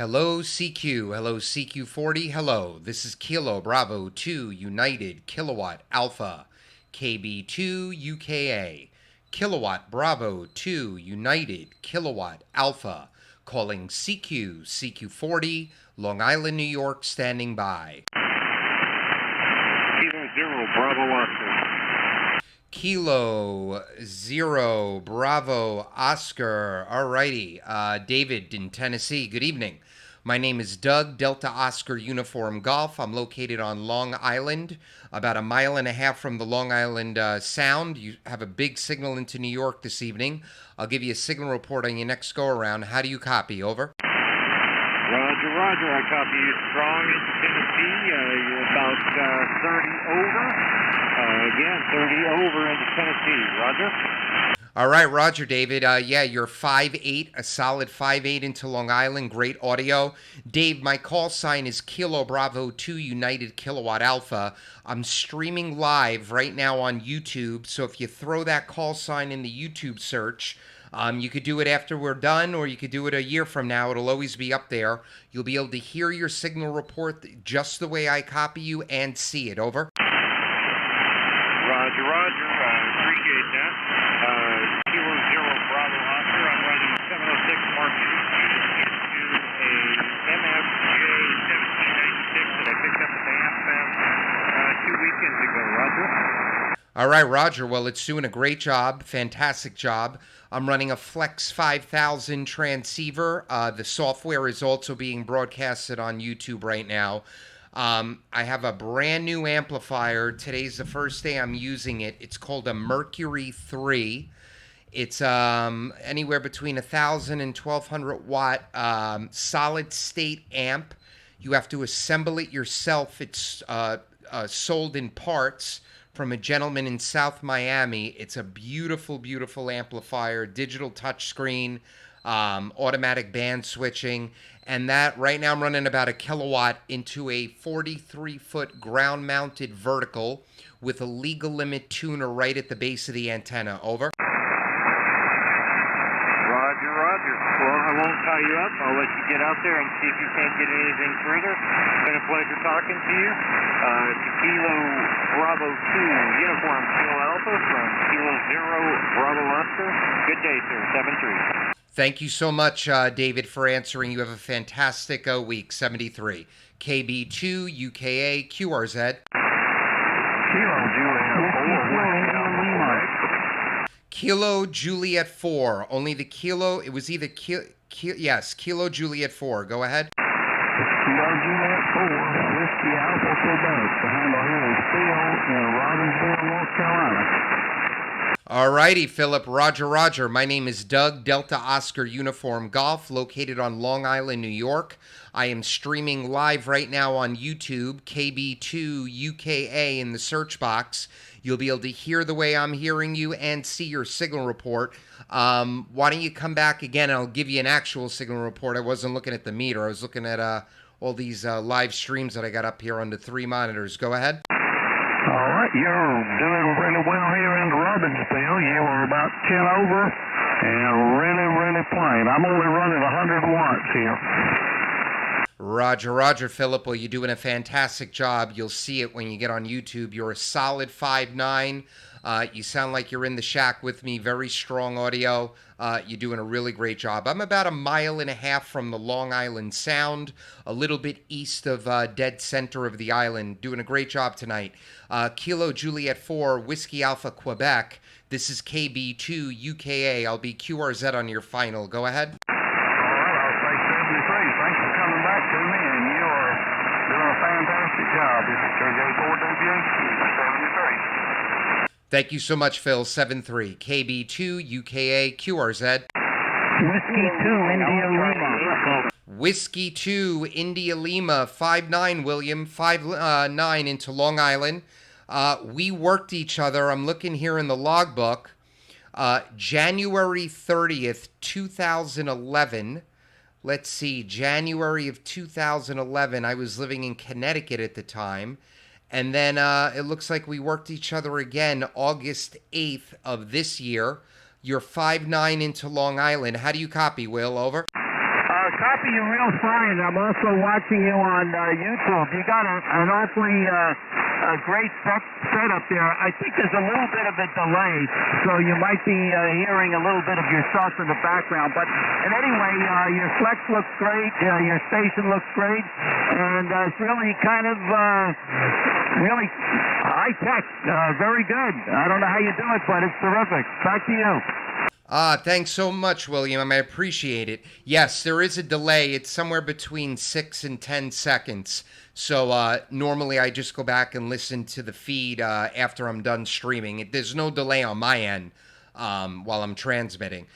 Hello, CQ. Hello, CQ40. Hello, this is Kilo Bravo 2 United Kilowatt Alpha, KB2UKA. Kilowatt Bravo 2 United Kilowatt Alpha, calling CQ40, Long Island, New York, standing by. Kilo Zero Bravo Oscar. Kilo Zero Bravo Oscar. Alrighty, David in Tennessee. Good evening. My name is Doug, Delta Oscar Uniform Golf. I'm located on Long Island, about a mile and a half from the Long Island Sound. You have a big signal into New York this evening. I'll give you a signal report on your next go-around. How do you copy? Over. Roger, Roger. I copy you strong into Tennessee. You're about 30 over. Again, 30 over into Tennessee. Roger. All right, Roger, David. Yeah, you're 5'8", a solid 5'8" into Long Island. Great audio. Dave, my call sign is Kilo Bravo 2 United Kilowatt Alpha. I'm streaming live right now on YouTube, so if you throw that call sign in the YouTube search, you could do it after we're done, or you could do it a year from now. It'll always be up there. You'll be able to hear your signal report just the way I copy you and see it. Over. Roger, Roger. Appreciate that. Kilo Zero Bravo Oscar. I'm running 706 Mark II into a MFJ 1796 that I picked up at the AFM 2 weekends ago. Roger. All right, Roger. Well, it's doing a great job. Fantastic job. I'm running a Flex 5000 transceiver. The software is also being broadcasted on YouTube right now. I have a brand new amplifier. Today's the first day I'm using it. It's called a Mercury 3. It's anywhere between 1,000 and 1,200 watt solid state amp. You have to assemble it yourself. It's sold in parts from a gentleman in South Miami. It's a beautiful, beautiful amplifier, digital touchscreen, automatic band switching. And that, right now I'm running about a kilowatt into a 43-foot ground-mounted vertical with a legal limit tuner right at the base of the antenna. Over. Roger, Roger. Well, I won't tie you up. I'll let you get out there and see if you can't get anything further. It's been a pleasure talking to you. Kilo Bravo 2 Uniform Kilo Alpha from Kilo Zero Bravo Oscar. Good day, sir. 7-3. Thank you so much, David, for answering. You have a fantastic week. 73. KB2UKA QRZ. Kilo Juliet 4. Only the kilo. It was either yes, Kilo Juliet 4. Go ahead. Kilo Juliet 4, Whiskey Alpha Quebec. The handle here is Phil in Robbinsville, North Carolina. All righty, Philip. Roger, Roger. My name is Doug, Delta Oscar Uniform Golf, located on Long Island, New York. I am streaming live right now on YouTube, KB2UKA in the search box. You'll be able to hear the way I'm hearing you and see your signal report. Why don't you come back again? I'll give you an actual signal report. I wasn't looking at the meter. I was looking at all these live streams that I got up here on the 3 monitors. Go ahead. All right, you're doing really well here in Robbinsville. You were about 10 over and really plain. I'm only running 100 watts here. Roger, Roger, Philip. Well, you're doing a fantastic job. You'll see it when you get on YouTube. You're a solid 5'9". You sound like you're in the shack with me. Very strong audio. You're doing a really great job. I'm about a mile and a half from the Long Island Sound, a little bit east of dead center of the island. Doing a great job tonight. Kilo Juliet 4, Whiskey Alpha Quebec. This is KB2UKA. I'll be QRZ on your final. Go ahead. All right, I'll say 73. Thanks for coming back to me, and you are doing a fantastic job. This is KJ4WHQ 73. Thank you so much, Phil. 7-3. KB2UKA QRZ. Whiskey 2 India Lima. Whiskey 2 India Lima. 5'9", William. 5'9" into Long Island. We worked each other. I'm looking here in the logbook. January 30th, 2011. Let's see. January of 2011. I was living in Connecticut at the time. And then it looks like we worked each other again August 8th of this year. You're 5'9" into Long Island. How do you copy, Will? Over. Copy copy you real fine. I'm also watching you on YouTube. You got an awfully great setup there. I think there's a little bit of a delay, so you might be hearing a little bit of yourself in the background. But anyway, your flex looks great. Your station looks great. And it's really kind of really high-tech. Very good. I don't know how you do it, but it's terrific. Back to you. Thanks so much, William. I appreciate it. Yes, there is a delay. It's somewhere between 6 and 10 seconds. So normally I just go back and listen to the feed after I'm done streaming. There's no delay on my end while I'm transmitting.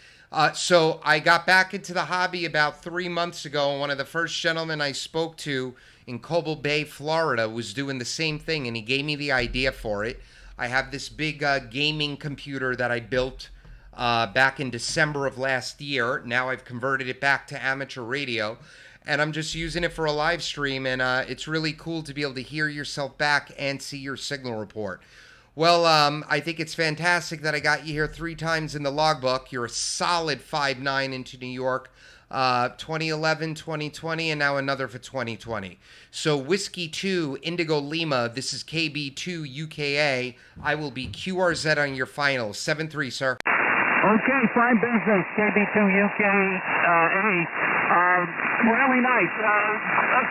So I got back into the hobby about 3 months ago, and one of the first gentlemen I spoke to in Cobble Bay, Florida, was doing the same thing, and he gave me the idea for it. I have this big gaming computer that I built back in December of last year. Now I've converted it back to amateur radio, and I'm just using it for a live stream, and it's really cool to be able to hear yourself back and see your signal report. Well, I think it's fantastic that I got you here 3 times in the logbook. You're a solid 5.9 into New York, 2011, 2020, and now another for 2020. So Whiskey 2, Indigo Lima, this is KB2UKA. I will be QRZ on your final. 7-3, sir. Okay, fine business, KB2UKA. Really nice.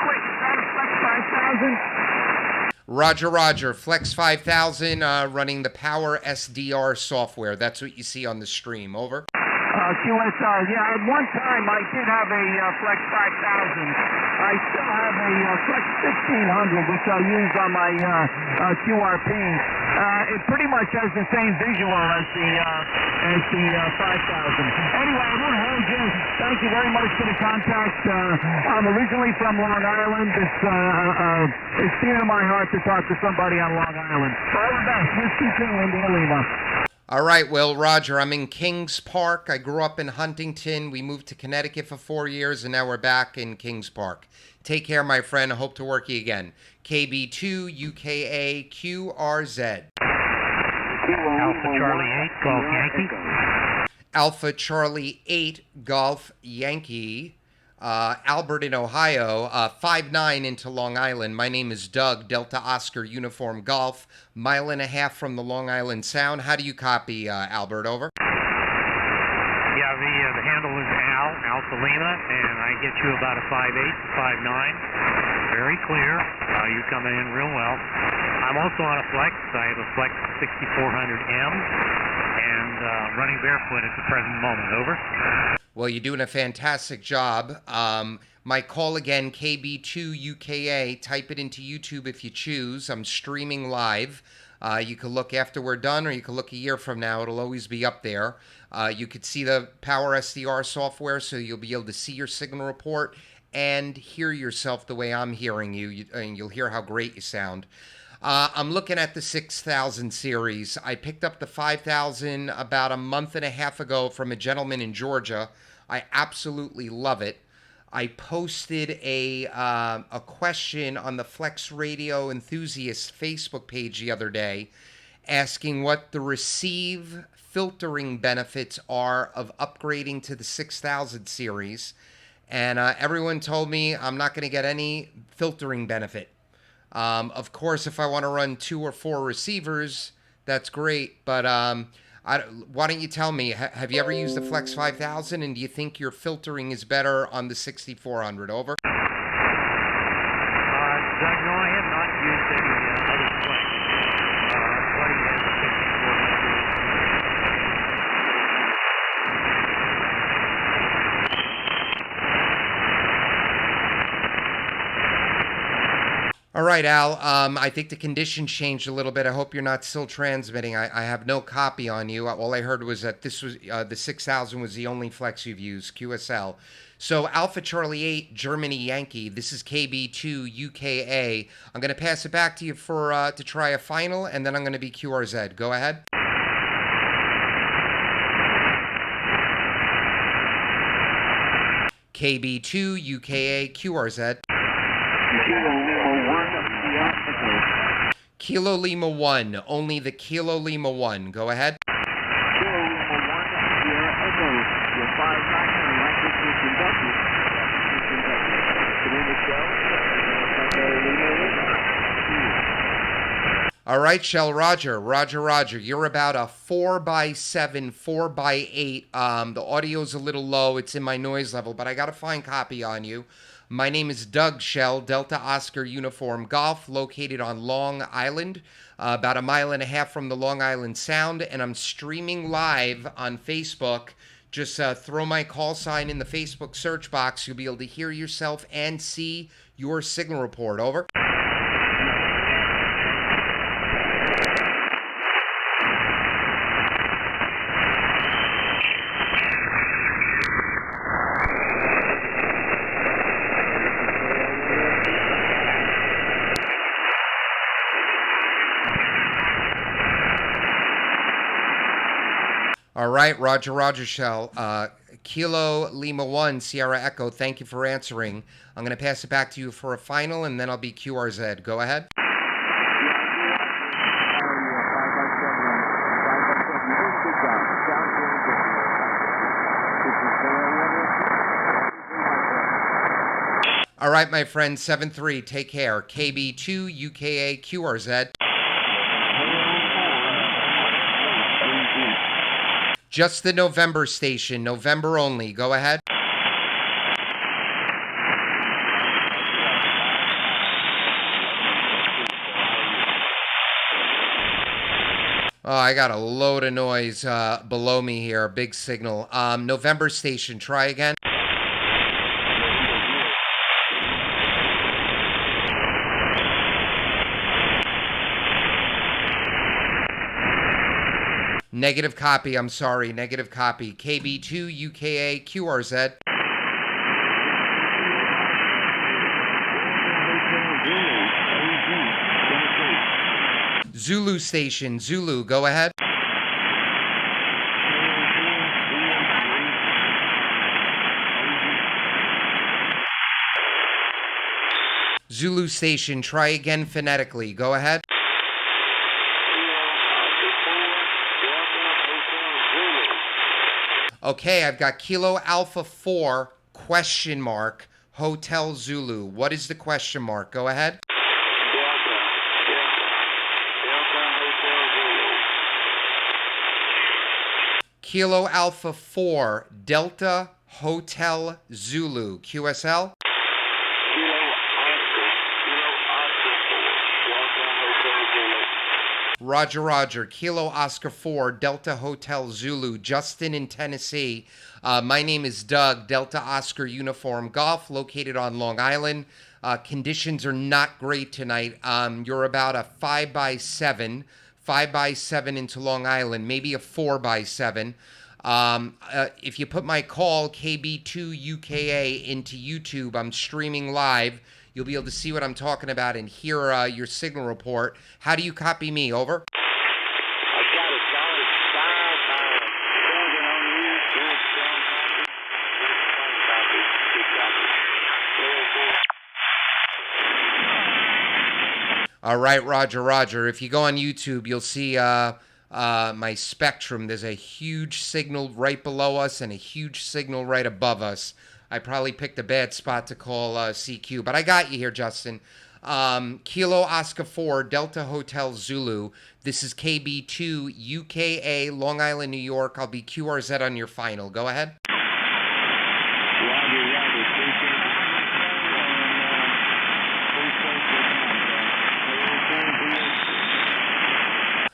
Quick, Flex 5000. Roger, Roger. Flex 5000 running the Power SDR software. That's what you see on the stream. Over. QSR. Yeah, at one time I did have a Flex 5000. I still have a Flex 1600, which I use on my QRP. It pretty much has the same visual as the 5000. Anyway, I won't hold you. Thank you very much for the contact. I'm originally from Long Island. It's dear to my heart to talk to somebody on Long Island. All the best. Whiskey 2 Indigo Lima. All right, well, Roger, I'm in Kings Park. I grew up in Huntington. We moved to Connecticut for 4 years, and now we're back in Kings Park. Take care, my friend. I hope to work you again. KB2UKA QRZ. Alpha Charlie 8, Golf Yankee. Alpha Charlie 8, Golf Yankee. Albert in Ohio, 5'9" into Long Island. My name is Doug, Delta Oscar Uniform Golf, 1.5 miles from the Long Island Sound. How do you copy, Albert? Over. Yeah, the handle is Alpha Lima, and I get you about a 5'8", 5'9". Very clear. You're coming in real well. I'm also on a Flex. I have a Flex 6400M, and running barefoot at the present moment. Over. Well, you're doing a fantastic job. My call again, KB2UKA. Type it into YouTube if you choose. I'm streaming live. You can look after we're done, or you can look a year from now. It'll always be up there. You could see the Power SDR software, so you'll be able to see your signal report and hear yourself the way I'm hearing you, and you'll hear how great you sound. I'm looking at the 6000 series. I picked up the 5000 about a month and a half ago from a gentleman in Georgia. I absolutely love it. I posted a question on the Flex Radio Enthusiast Facebook page the other day asking what the receive filtering benefits are of upgrading to the 6000 series. And everyone told me I'm not going to get any filtering benefit. Of course, if I want to run 2 or 4 receivers, that's great. But why don't you tell me, have you ever used the Flex 5000, and do you think your filtering is better on the 6400? Over. Doug, no, I have not used any other Flex. Buddy has a 6400. All right, Al. I think the conditions changed a little bit. I hope you're not still transmitting. I have no copy on you. All I heard was that this was the 6000 was the only Flex you've used, QSL. So Alpha Charlie 8, Germany Yankee. This is KB2UKA. I'm going to pass it back to you for to try a final, and then I'm going to be QRZ. Go ahead. KB2UKA QRZ. Kilo Lima 1, only the Kilo Lima 1. Go ahead. Kilo Lima 1, Sierra Echo. Your 5'9", and like this is conducted. All right, Shell, Roger, Roger, Roger. You're about a 4x7, 4x8. The audio's a little low. It's in my noise level, but I got a fine copy on you. My name is Doug Shell, Delta Oscar Uniform Golf, located on Long Island, about a mile and a half from the Long Island Sound, and I'm streaming live on Facebook. Just throw my call sign in the Facebook search box. You'll be able to hear yourself and see your signal report. Over. All right, Roger, Roger, Shell. Kilo Lima 1, Sierra Echo, thank you for answering. I'm going to pass it back to you for a final, and then I'll be QRZ. Go ahead. All right, my friend, 7-3, take care. KB2UKA QRZ. Just the November station, November only. Go ahead. Oh, I got a load of noise below me here, big signal. November station, try again. Negative copy, I'm sorry, negative copy. KB2UKA QRZ. Zulu station, Zulu, go ahead. Zulu station, try again phonetically, go ahead. Okay, I've got Kilo Alpha 4, question mark, Hotel Zulu. What is the question mark? Go ahead. Kilo Alpha 4, Delta Hotel Zulu. QSL? Roger, Roger. Kilo Oscar 4, Delta Hotel Zulu. Justin in Tennessee. My name is Doug, Delta Oscar Uniform Golf, located on Long Island. Conditions are not great tonight. You're about a 5x7, 5x7 into Long Island, maybe a 4x7. If you put my call, KB2UKA, into YouTube, I'm streaming live. You'll be able to see what I'm talking about and hear your signal report. How do you copy me? Over. All right, Roger, Roger. If you go on YouTube, you'll see my spectrum. There's a huge signal right below us and a huge signal right above us. I probably picked a bad spot to call CQ, but I got you here, Justin. Kilo Oscar 4, Delta Hotel Zulu. This is KB2UKA, Long Island, New York. I'll be QRZ on your final. Go ahead.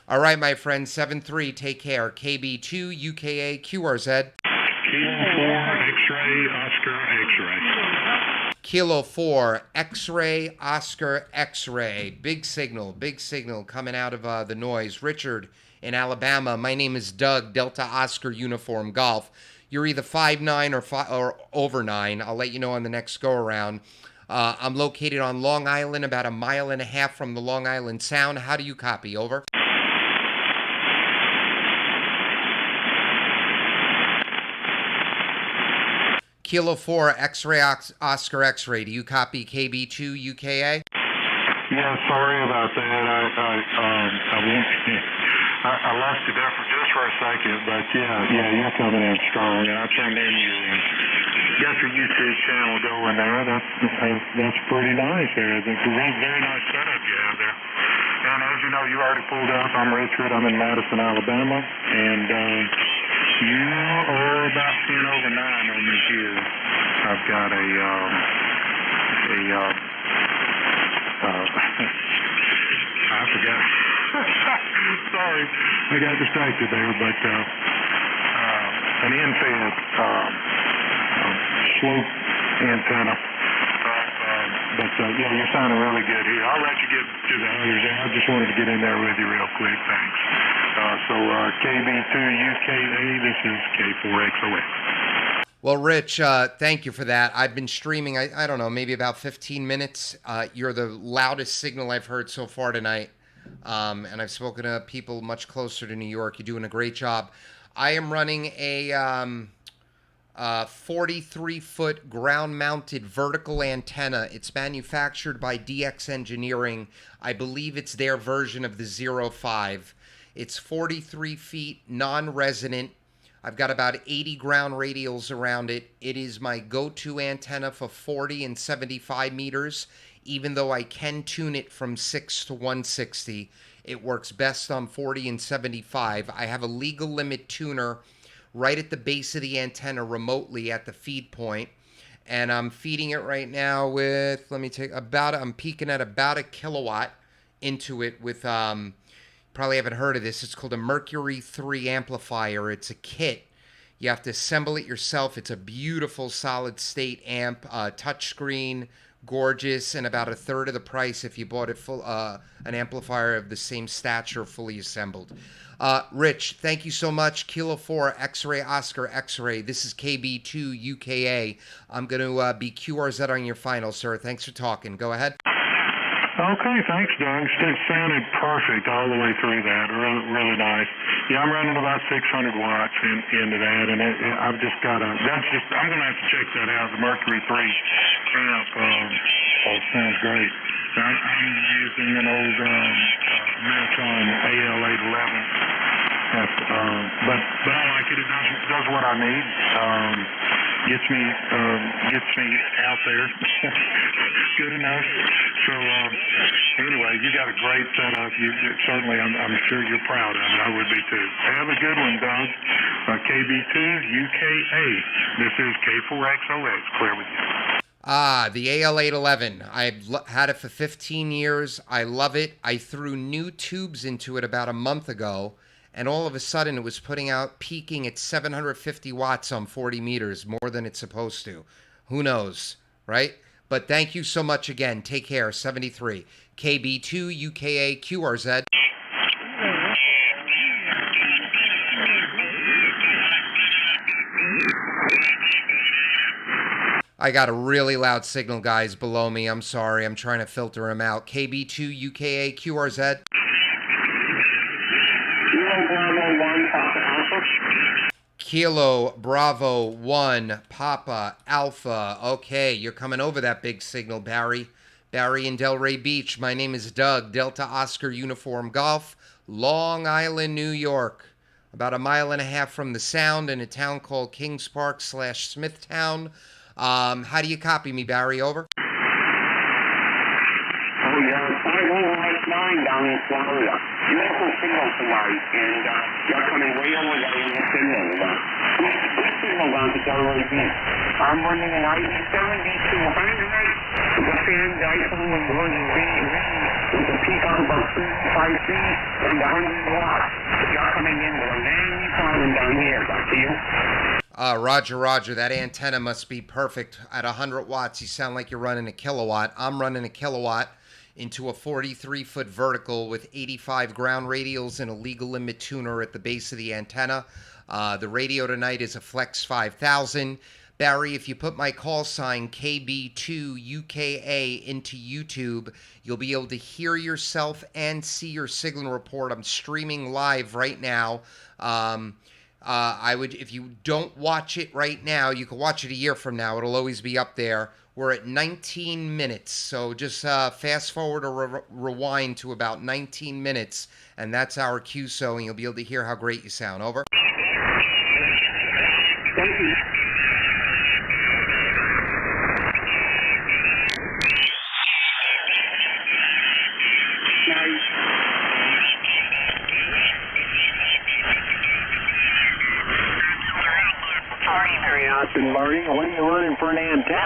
All right, my friend, 7-3, take care. KB2UKA QRZ. Kilo 4, X-ray, Oscar, X-ray. Big signal coming out of the noise. Richard in Alabama. My name is Doug, Delta Oscar Uniform Golf. You're either 5'9" or over 9. I'll let you know on the next go-around. I'm located on Long Island, about a mile and a half from the Long Island Sound. How do you copy? Over. Kilo 4, X-ray, Oscar, X-ray. Do you copy KB2UKA? Yeah, sorry about that. I lost you there for just for a second, but yeah, you're coming in strong. And I turned in got your YouTube channel going there. That's pretty nice there. It's a very nice setup you have there. And as you you know, you already pulled up. I'm Richard. I'm in Madison, Alabama, and you are about 10 over 9 on me here. I've got a I forgot. Sorry, I got distracted there, but an in-fed slope antenna. Yeah, you're sounding really good here. I'll let you get to the others. I just wanted to get in there with you real quick. Thanks. KB2UKA, this is K4XOX. Well, Rich, thank you for that. I've been streaming, I don't know, maybe about 15 minutes. You're the loudest signal I've heard so far tonight. And I've spoken to people much closer to New York. You're doing a great job. I am running a 43-foot ground-mounted vertical antenna. It's manufactured by DX Engineering. I believe it's their version of the 05. It's 43 feet, non-resonant. I've got about 80 ground radials around it. It is my go-to antenna for 40 and 75 meters, even though I can tune it from 6 to 160. It works best on 40 and 75. I have a legal limit tuner right at the base of the antenna remotely at the feed point. And I'm feeding it right now with, I'm peaking at about a kilowatt into it with, probably haven't heard of this. It's called a Mercury 3 amplifier. It's a kit. You have to assemble it yourself. It's a beautiful solid state amp, touchscreen, gorgeous, and about a third of the price if you bought it full, an amplifier of the same stature, fully assembled. Rich, thank you so much. Kilo 4, X-Ray Oscar X-Ray. This is KB2UKA. I'm going to be QRZ on your final, sir. Thanks for talking. Go ahead. Okay, thanks, Doug. It sounded perfect all the way through that. Really, really nice. Yeah, I'm running about 600 watts into that, and I've just got I'm going to have to check that out. The Mercury 3 amp. Sounds great. I'm using an old Americon AL811. But I like it. It does what I need. Gets me out there. Good enough. So anyway, you got a great setup. Certainly, I'm sure you're proud of it. I would be too. Have a good one, Doug. KB2UKA. This is K4XOX. Clear with you. The AL811. I've had it for 15 years. I love it. I threw new tubes into it about a month ago, and all of a sudden it was peaking at 750 watts on 40 meters, more than it's supposed to. Who knows, right? But thank you so much again. Take care. 73. KB2UKA QRZ. I got a really loud signal, guys, below me. I'm sorry. I'm trying to filter them out. KB2UKA QRZ. Kilo Bravo 1 Papa Alpha. Okay, you're coming over that big signal, Barry. Barry in Delray Beach. My name is Doug. Delta Oscar Uniform Golf, Long Island, New York. About a mile and a half from the Sound in a town called Kings Park / Smithtown. How do you copy me, Barry? Over. Oh, yeah, 5019 down in Florida. Beautiful signal tonight, and you're coming way over there in the signal. Which signal down to Delray Beach? I'm running an ID7200 with a fan Dyson with a peak of about 35 feet and 100 watts. You're coming in with a main problem down here. Back to you. Roger. That antenna must be perfect. At 100 watts, you sound like you're running a kilowatt. I'm running a kilowatt into a 43-foot vertical with 85 ground radials and a legal limit tuner at the base of the antenna. The radio tonight is a Flex 5000. Barry, if you put my call sign KB2UKA into YouTube, you'll be able to hear yourself and see your signal report. I'm streaming live right now. If you don't watch it right now, you can watch it a year from now. It'll always be up there. We're at 19 minutes, so just fast forward or rewind to about 19 minutes, and that's our QSO, and you'll be able to hear how great you sound. Over. Thank you. Nice. Barry Austin, Marty. What are you running for an antenna?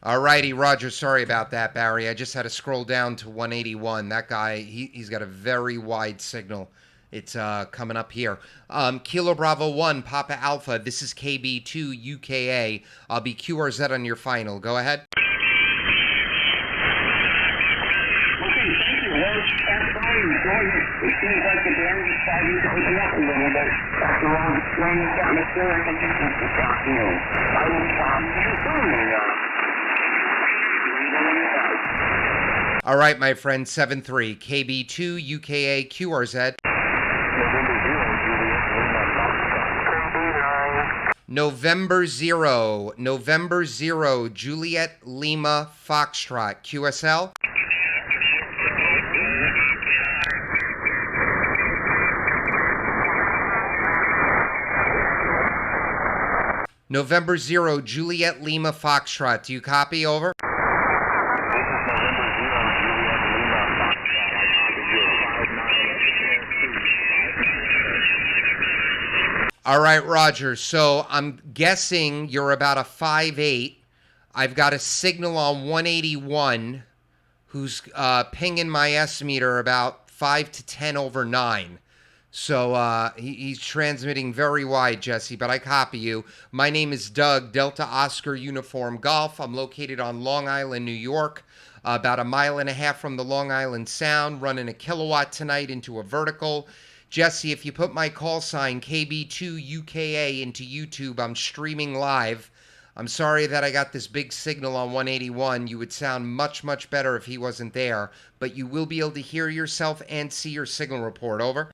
All righty, Roger. Sorry about that, Barry. I just had to scroll down to 181. That guy, he's got a very wide signal. It's coming up here. Kilo Bravo 1, Papa Alpha. This is KB2UKA. I'll be QRZ on your final. Go ahead. Okay, thank you. Well, that's fine. Go ahead. It seems like the band is starting to open up a little bit. After all the swings down the steering conditions this afternoon. I will talk to you soon. All right, my friend, 7-3. KB2UKA QRZ. November 0. November 0. Juliet Lima Foxtrot. QSL. November 0. Juliet Lima Foxtrot. Do you copy? Over. All right, Roger. So I'm guessing you're about a 5'8". I've got a signal on 181 who's pinging my S meter about 5 to 10 over 9. So he's transmitting very wide, Jesse, but I copy you. My name is Doug, Delta Oscar Uniform Golf. I'm located on Long Island, New York, about 1.5 miles from the Long Island Sound, running a kilowatt tonight into a vertical. Jesse, if you put my call sign KB2UKA into YouTube, I'm streaming live. I'm sorry that I got this big signal on 181. You would sound much, much better if he wasn't there, but you will be able to hear yourself and see your signal report. Over.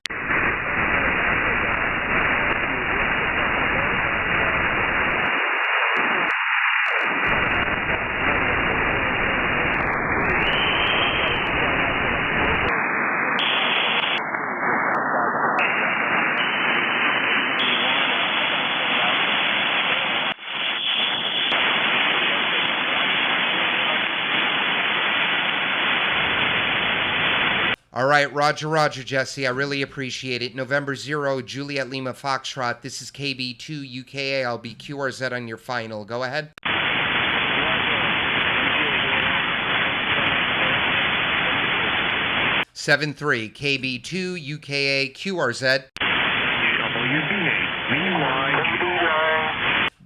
All right, Roger, Jesse. I really appreciate it. November 0, Juliet Lima Foxtrot. This is KB2UKA. I'll be QRZ on your final. Go ahead. Seven 3 KB2UKA QRZ.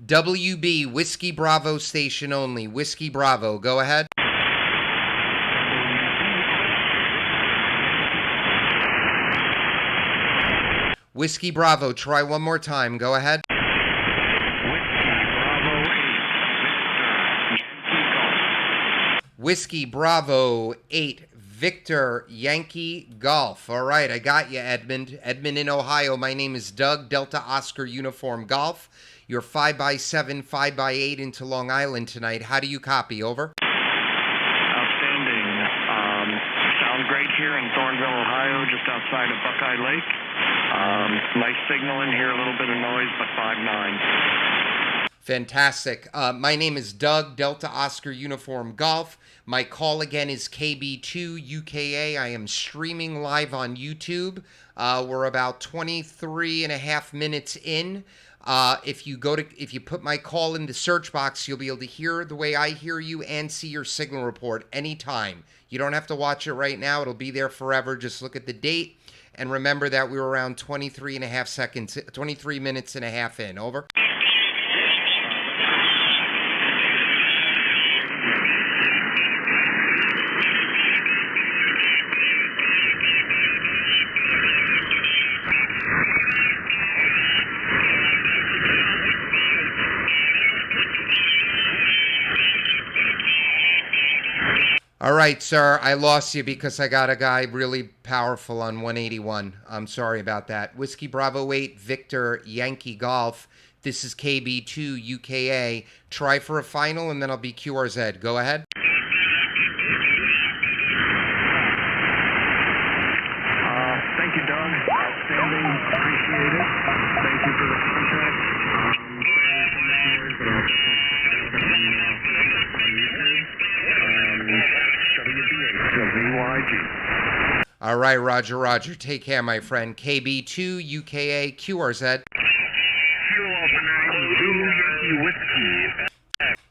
WB Whiskey Bravo station only. Whiskey Bravo. Go ahead. Whiskey Bravo, try one more time. Go ahead. Whiskey Bravo 8, Victor Yankee Golf. All right, I got you, Edmund. Edmund in Ohio. My name is Doug, Delta Oscar Uniform Golf. You're 5x7, 5x8 into Long Island tonight. How do you copy? Over. Outstanding. Sound great here in Thornville, Ohio, just outside of Buckeye Lake. Nice signal in here, a little bit of noise, but 5.9. Fantastic. My name is Doug, Delta Oscar Uniform Golf. My call again is KB2UKA. I am streaming live on YouTube. We're about 23 and a half minutes in. If you put my call in the search box, you'll be able to hear the way I hear you and see your signal report anytime. You don't have to watch it right now. It'll be there forever. Just look at the date. And remember that we were around 23 minutes and a half in. Over. All right, sir, I lost you because I got a guy really powerful on 181. I'm sorry about that. Whiskey Bravo 8, Victor Yankee Golf. This is KB2UKA. Try for a final, and then I'll be QRZ. Go ahead. Thank you, Doug. Outstanding. Appreciate it. Thank you for the contract. Sorry for the noise, but I'll definitely check it out on YouTube. All right, Roger. Take care, my friend. KB2UKA QRZ.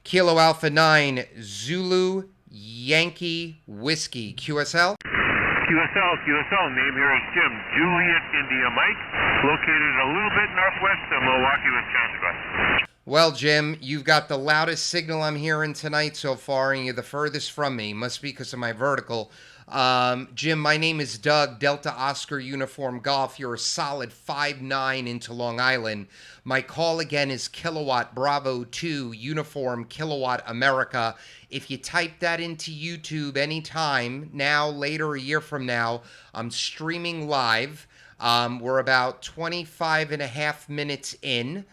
Kilo Alpha 9 Zulu Yankee Whiskey. QSL? QSL, name here is Jim, Juliet India Mike, located a little bit northwest of Milwaukee, Wisconsin. Well, Jim, you've got the loudest signal I'm hearing tonight so far, and you're the furthest from me. Must be because of my vertical. Jim, my name is Doug, Delta Oscar Uniform Golf. You're a solid 5'9" into Long Island. My call again is Kilowatt Bravo 2 Uniform Kilowatt America. If you type that into YouTube anytime, now, later, a year from now, I'm streaming live. We're about 25 and a half minutes in.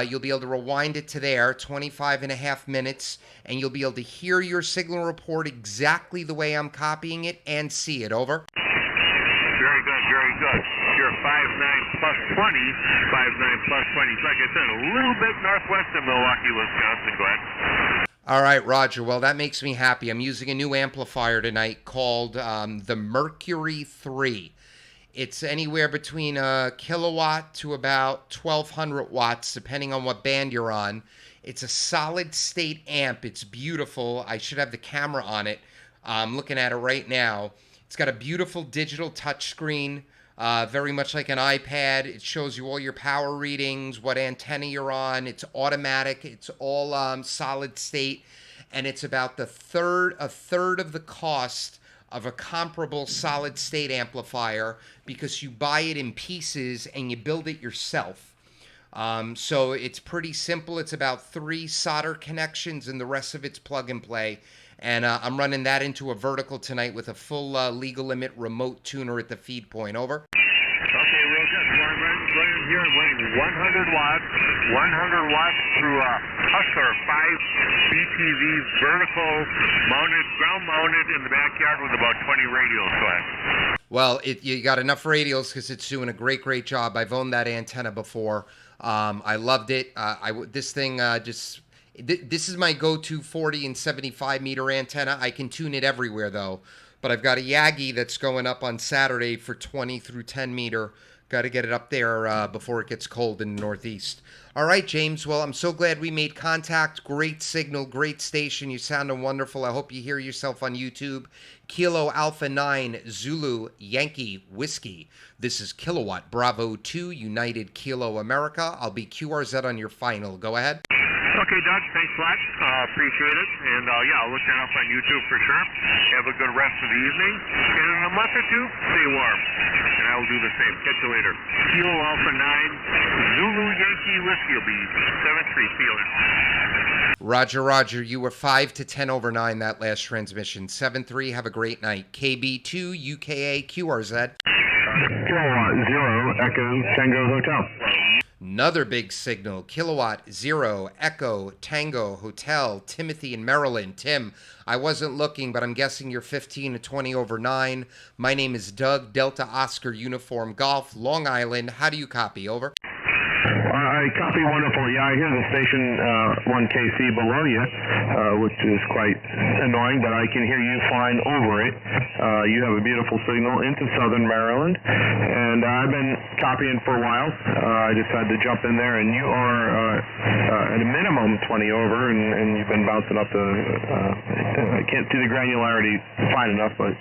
You'll be able to rewind it to there, 25 and a half minutes, and you'll be able to hear your signal report exactly the way I'm copying it and see it. Over. Very good, very good. You're 5'9 plus 20, 5'9 plus 20. Like I said, a little bit northwest of Milwaukee, Wisconsin. Go ahead. All right, Roger. Well, that makes me happy. I'm using a new amplifier tonight called the Mercury 3. It's anywhere between a kilowatt to about 1,200 watts, depending on what band you're on. It's a solid state amp. It's beautiful. I should have the camera on it. I'm looking at it right now. It's got a beautiful digital touchscreen, very much like an iPad. It shows you all your power readings, what antenna you're on. It's automatic. It's all solid state. And it's about a third of the cost of a comparable solid state amplifier because you buy it in pieces and you build it yourself. So it's pretty simple. It's about 3 solder connections and the rest of it's plug and play. And I'm running that into a vertical tonight with a full legal limit remote tuner at the feed point. Over. Okay, real good. So I'm running here. I'm running 100 watts through a Hustler 5 BTV vertical mounted, ground mounted in the backyard with about 20 radios. Go ahead. Well, you got enough radios because it's doing a great job. I've owned that antenna before. I loved it. This thing this is my go-to 40 and 75 meter antenna. I can tune it everywhere though. But I've got a Yagi that's going up on Saturday for 20 through 10 meter. Got to get it up there before it gets cold in the Northeast. All right, James. Well, I'm so glad we made contact. Great signal, great station. You sounded wonderful. I hope you hear yourself on YouTube. Kilo Alpha 9 Zulu Yankee Whiskey. This is Kilowatt Bravo 2 United Kilo America. I'll be QRZ on your final. Go ahead. Okay, Doug, thanks a lot. Appreciate it. And yeah, I'll look that up on YouTube for sure. Have a good rest of the evening. And in a month or two, stay warm. And I will do the same. Catch you later. Kilo Alpha 9 Zulu Yankee Whiskey will be 7-3. See you later. Roger. You were 5 to 10 over 9 that last transmission. 7-3. Have a great night. KB2UKA QRZ. Kilowatt 0 Echo Tango Hotel. Another big signal, Kilowatt 0 Echo Tango Hotel, Timothy in Maryland. Tim, I wasn't looking, but I'm guessing you're 15 to 20 over 9. My name is Doug, Delta Oscar Uniform Golf, Long Island. How do you copy? Over. I copy wonderful. Yeah, I hear the station 1KC below you, which is quite annoying, but I can hear you fine over it. You have a beautiful signal into southern Maryland, and I've been copying for a while. I just had to jump in there, and you are at a minimum 20 over, and you've been bouncing up the, I can't see the granularity fine enough, but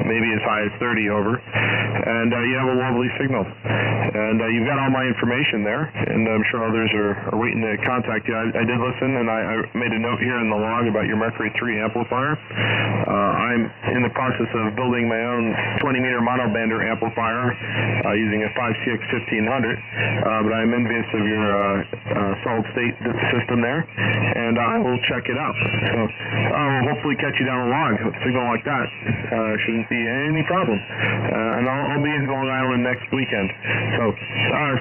maybe as high as 30 over. And you have a lovely signal. And you've got all my information there, and I'm sure others are waiting to contact you. I did listen, and I made a note here in the log about your Mercury 3 amplifier. I'm in the process of building my own 20-meter monobander amplifier using a 5CX 1500, but I'm envious of your solid-state system there, and I will check it out. So I'll hopefully catch you down the log. A signal like that shouldn't be any problem. And I'll be in Long Island next weekend. So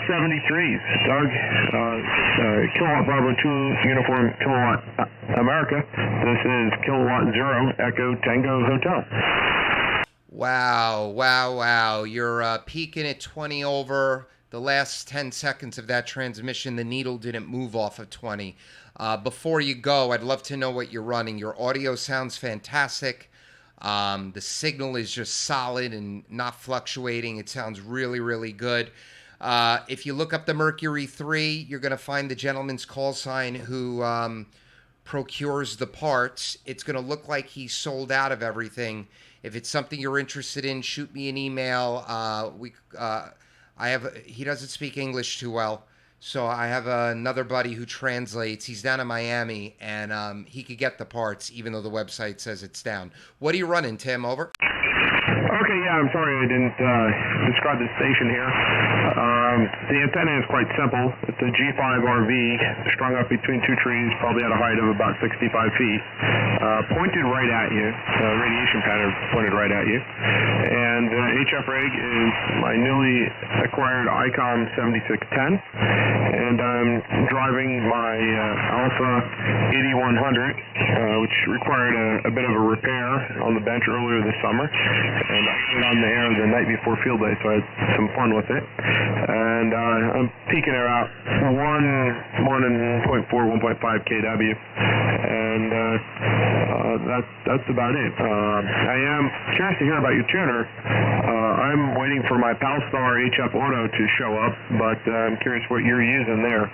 73s, Doug, Kilowatt Bravo 2 Uniform Kilowatt America. This is Kilowatt 0 Echo Tango Hotel. Wow. You're peaking at 20 over. The last 10 seconds of that transmission, the needle didn't move off of 20. Before you go, I'd love to know what you're running. Your audio sounds fantastic. The signal is just solid and not fluctuating. It sounds really good. If you look up the Mercury 3, you're going to find the gentleman's call sign who procures the parts. It's going to look like he's sold out of everything. If it's something you're interested in, shoot me an email. He doesn't speak English too well, so I have another buddy who translates. He's down in Miami, and he could get the parts, even though the website says it's down. What are you running, Tim? Over. Okay, yeah, I'm sorry I didn't describe the station here. The antenna is quite simple. It's a G5RV strung up between two trees, probably at a height of about 65 feet, pointed right at you, radiation pattern pointed right at you. And HF rig is my newly acquired ICOM 7610, and I'm driving my Alpha 8100, which required a bit of a repair on the bench earlier this summer. And I put it on the air the night before field day, so I had some fun with it. And I'm peaking her out 1.4, 1.5 kW, and that's about it. I am curious to hear about your tuner. I'm waiting for my Palstar HF Auto to show up, but I'm curious what you're using there.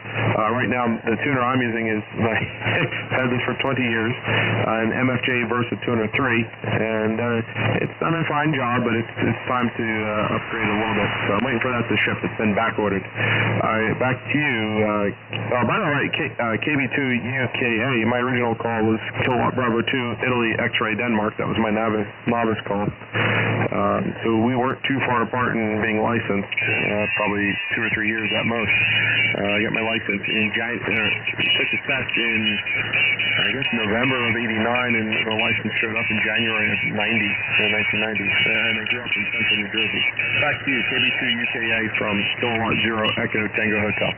Right now, the tuner I'm using is I've had this for 20 years, an MFJ Versa Tuner 3, and it's done a fine job, but it's time to upgrade a little bit. So I'm waiting for that to ship. It's been back ordered. Back to you. By the way, KB2UKA, my original call was Kilowatt Bravo 2, Italy, X-Ray, Denmark. That was my novice call. So we weren't too far apart in being licensed, probably 2 or 3 years at most. I got my license in took the test in, I guess, November of '89, and the license showed up in January of 1990. And I grew up in central New Jersey. Back to you, KB2UKA from Kilowatt Zero Echo Tango Hotel.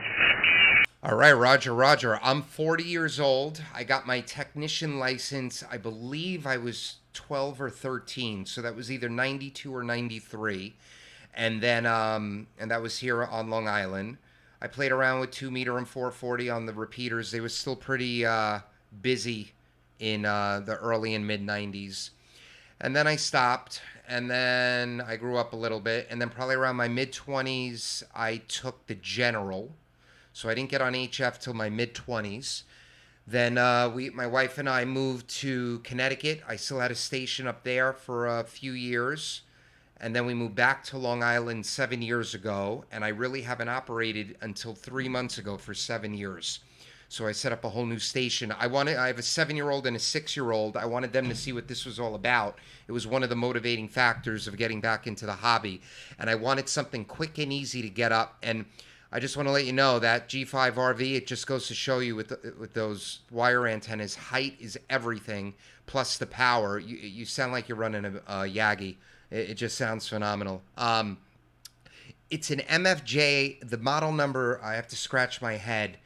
All right, Roger. I'm 40 years old. I got my technician license, I believe I was 12 or 13, so that was either 92 or 93. And then, and that was here on Long Island. I played around with 2 meter and 440 on the repeaters. They were still pretty busy in the early and mid 90s. And then I stopped, and then I grew up a little bit, and then probably around my mid 20s, I took the general. So I didn't get on HF till my mid 20s. Then my wife and I moved to Connecticut. I still had a station up there for a few years. And then we moved back to Long Island 7 years ago. And I really haven't operated until 3 months ago for 7 years. So I set up a whole new station. I have a 7-year-old and a 6-year-old. I wanted them to see what this was all about. It was one of the motivating factors of getting back into the hobby. And I wanted something quick and easy to get up. And I just want to let you know that G5RV, it just goes to show you with those wire antennas, height is everything, plus the power. You sound like you're running a Yagi. It just sounds phenomenal. It's an MFJ. The model number, I have to scratch my head.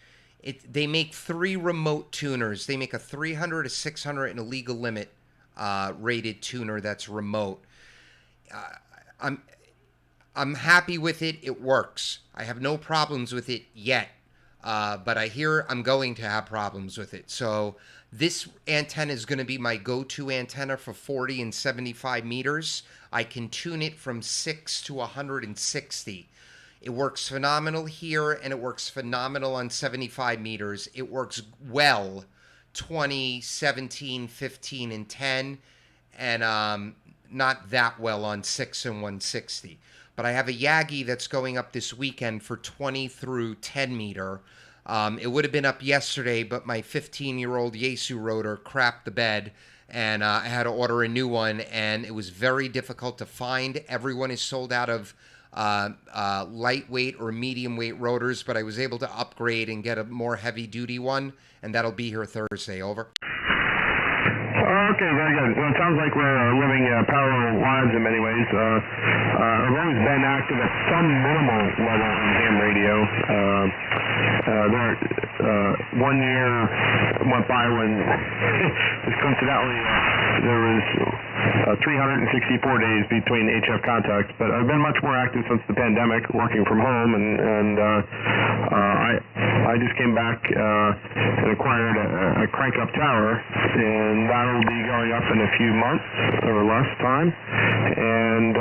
They make 3 remote tuners. They make a 300, a 600, and a legal limit rated tuner that's remote. I'm happy with it. It works. I have no problems with it yet, but I hear I'm going to have problems with it. So this antenna is going to be my go-to antenna for 40 and 75 meters. I can tune it from 6 to 160. It works phenomenal here, and it works phenomenal on 75 meters. It works well 20, 17, 15, and 10, and not that well on 6 and 160. But I have a Yagi that's going up this weekend for 20 through 10 meter. It would have been up yesterday, but my 15-year-old Yaesu rotor crapped the bed, and I had to order a new one, and it was very difficult to find. Everyone is sold out of lightweight or medium weight rotors, but I was able to upgrade and get a more heavy-duty one, and that'll be here Thursday. Over. Okay, very good. Well, it sounds like we're living parallel lives in many ways. I've always been active at some minimal level in ham radio. 1 year went by when, just coincidentally, there was 364 days between HF contacts, but I've been much more active since the pandemic, working from home, and I just came back and acquired a crank-up tower, and that'll be going up in a few months or less time, and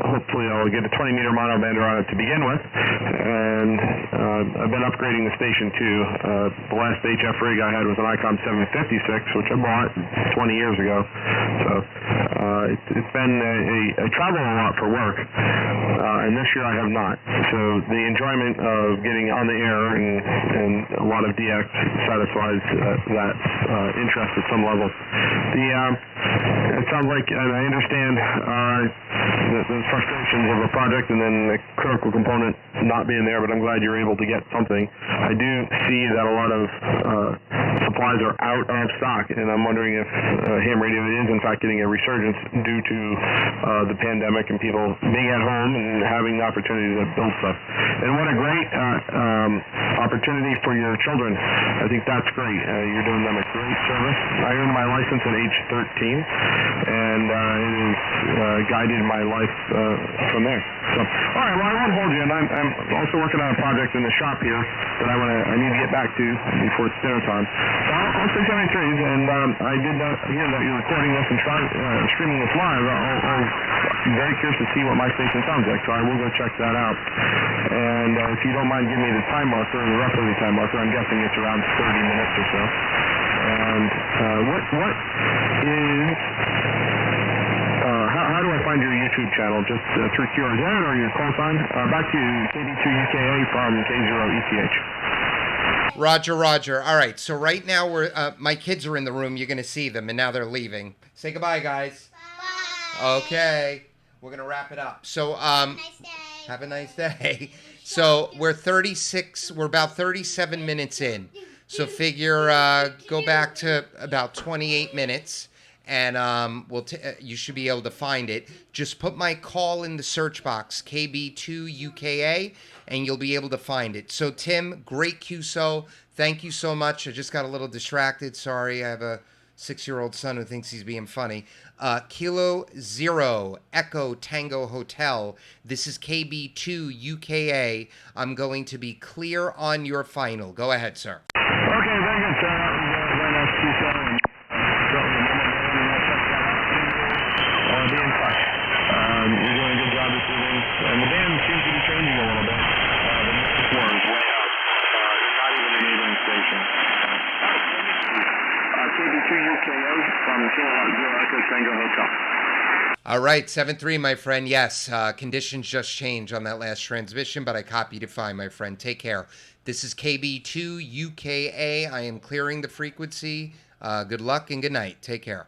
hopefully I'll get a 20-meter monobander on it to begin with, and I've been upgrading the station too. The last HF rig I had was an ICOM 756, which I bought 20 years ago. So it's been I travel a lot for work, and this year I have not. So the enjoyment of getting on the air and a lot of DX satisfies that interest at some level. It sounds like, and I understand the frustrations of a project and then the critical component not being there, but I'm glad you're able to get something. I do see that a lot of supplies are out of stock, and I'm wondering if ham radio is in fact getting a resurgence due to the pandemic and people being at home and having the opportunity to build stuff. And what a great opportunity for your children. I think that's great. You're doing them a great service. I earned my license at age 13, and it has guided my life from there. So, all right, well, I won't hold you, and I'm also working on a project in the shop here that I need to get back to before it's dinner time. So I'll 673s, and I did hear that you're recording this and streaming this live. I'm very curious to see what my station sounds like, so I will go check that out. And if you don't mind giving me the time marker, the roughly time marker, I'm guessing it's around 30 minutes or so. And what is... How do I find your YouTube channel? Just through QRZ or your call sign? Back to KB2UKA from K0ETH. Roger, Roger. All right, so right now my kids are in the room. You're going to see them, and now they're leaving. Say goodbye, guys. Bye. Okay, we're going to wrap it up. So have a nice day. So we're about 37 minutes in. So figure go back to about 28 minutes. And you should be able to find it. Just put my call in the search box, KB2UKA, and you'll be able to find it. So, Tim, great QSO. Thank you so much. I just got a little distracted. Sorry, I have a 6-year-old son who thinks he's being funny. Kilo 0, Echo Tango Hotel. This is KB2UKA. I'm going to be clear on your final. Go ahead, sir. Okay, very good, sir. That was very nice QSO. Be in touch. You're doing a good job this evening, and the band seems to be changing a little bit. The music floor is way up. You're not even a neighboring station. KB2UKA from Kilowatt Zero Echo Tango Hotel. All right, 7-3, my friend. Yes, conditions just changed on that last transmission, but I copied it fine, my friend. Take care. This is KB2UKA. I am clearing the frequency. Good luck and good night. Take care.